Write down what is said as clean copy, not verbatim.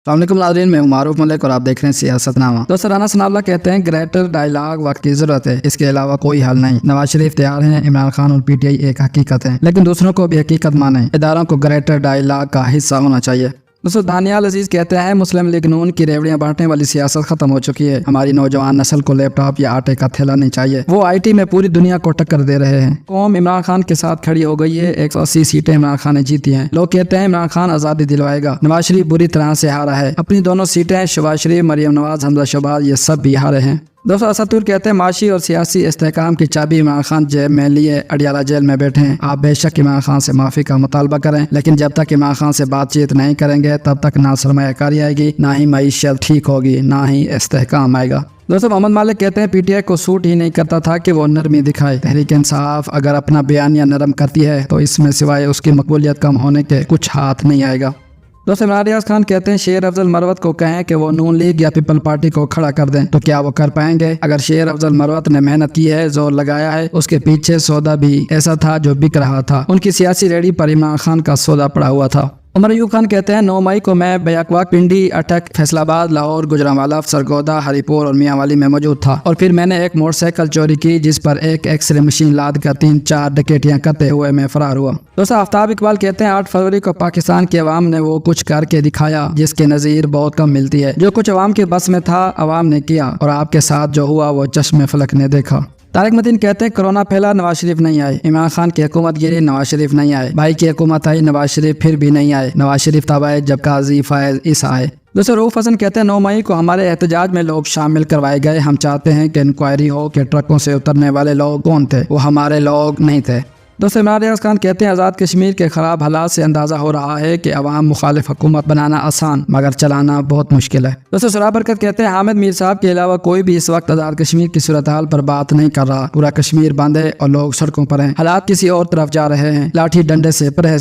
السلام علیکم ناظرین، میں معروف ملک اور آپ دیکھ رہے ہیں سیاست نامہ۔ دوست رانا ثناء اللہ کہتے ہیں گریٹر ڈائیلاگ وقت کی ضرورت ہے، اس کے علاوہ کوئی حل نہیں۔ نواز شریف تیار ہیں، عمران خان اور پی ٹی آئی ایک حقیقت ہے، لیکن دوسروں کو بھی حقیقت مانیں۔ اداروں کو گریٹر ڈائیلاگ کا حصہ ہونا چاہیے۔ دوستو دانیال عزیز کہتے ہیں مسلم لیگ نون کی ریوڑیاں بانٹنے والی سیاست ختم ہو چکی ہے۔ ہماری نوجوان نسل کو لیپ ٹاپ یا آٹے کا تھیلا نہیں چاہیے، وہ آئی ٹی میں پوری دنیا کو ٹکر دے رہے ہیں۔ قوم عمران خان کے ساتھ کھڑی ہو گئی ہے، 180 سیٹیں عمران خان نے جیتی ہیں۔ لوگ کہتے ہیں عمران خان آزادی دلوائے گا، نواز شریف بری طرح سے ہارا ہے۔ اپنی دونوں سیٹیں شہباز شریف، مریم نواز، حمزہ شہباز، یہ سب بھی ہارے ہیں۔ دوستو اساتور کہتے ہیں معاشی اور سیاسی استحکام کی چابی عمران خان جیب میں لیے اڈیالہ جیل میں بیٹھے ہیں۔ آپ بے شک عمران خان سے معافی کا مطالبہ کریں، لیکن جب تک عمران خان سے بات چیت نہیں کریں گے تب تک نہ سرمایہ کاری آئے گی، نہ ہی معیشت ٹھیک ہوگی، نہ ہی استحکام آئے گا۔ دوستو محمد مالک کہتے ہیں پی ٹی آئی کو سوٹ ہی نہیں کرتا تھا کہ وہ نرمی دکھائے۔ تحریک انصاف اگر اپنا بیانیہ نرم کرتی ہے تو اس میں سوائے اس کی مقبولیت کم ہونے کے کچھ ہاتھ نہیں آئے گا۔ دوست عمران ریاض خان کہتے ہیں شیر افضل مروت کو کہیں کہ وہ نون لیگ یا پیپل پارٹی کو کھڑا کر دیں تو کیا وہ کر پائیں گے؟ اگر شیر افضل مروت نے محنت کی ہے، زور لگایا ہے، اس کے پیچھے سودا بھی ایسا تھا جو بک رہا تھا۔ ان کی سیاسی ریڑھی پر عمران خان کا سودا پڑا ہوا تھا۔ عمر ایوب خان کہتے ہیں 9 مئی کو میں بیک وقت پنڈی، اٹک، فیصل آباد، لاہور، گجرانوالہ، سرگودا، ہری پور اور میاں والی میں موجود تھا، اور پھر میں نے ایک موٹر سائیکل چوری کی جس پر ایک ایکس رے مشین لاد کر 3-4 ڈکیتیاں کرتے ہوئے میں فرار ہوا۔ دوستو آفتاب اقبال کہتے ہیں 8 فروری کو پاکستان کی عوام نے وہ کچھ کر کے دکھایا جس کے نظیر بہت کم ملتی ہے۔ جو کچھ عوام کے بس میں تھا عوام نے کیا، اور آپ کے ساتھ جو ہوا وہ چشم فلک نے دیکھا۔ طارق متین کہتے ہیں کرونا پھیلا، نواز شریف نہیں آئے۔ عمران خان کی حکومت گری، نواز شریف نہیں آئے۔ بھائی کی حکومت آئی، نواز شریف پھر بھی نہیں آئے۔ نواز شریف تب آئے جب قاضی فائز عیسیٰ آئے۔ دوستو رؤوف حسن کہتے ہیں 9 مئی کو ہمارے احتجاج میں لوگ شامل کروائے گئے، ہم چاہتے ہیں کہ انکوائری ہو کہ ٹرکوں سے اترنے والے لوگ کون تھے، وہ ہمارے لوگ نہیں تھے۔ دوستو عمران ریاض خان کہتے ہیں آزاد کشمیر کے خراب حالات سے اندازہ ہو رہا ہے کہ عوام مخالف حکومت بنانا آسان مگر چلانا بہت مشکل ہے۔ دوستو سرا برکت کہتے ہیں حامد میر صاحب کے علاوہ کوئی بھی اس وقت آزاد کشمیر کی صورتحال پر بات نہیں کر رہا، پورا کشمیر بند ہے اور لوگ سڑکوں پر ہیں، حالات کسی اور طرف جا رہے ہیں، لاٹھی ڈنڈے سے پرہیز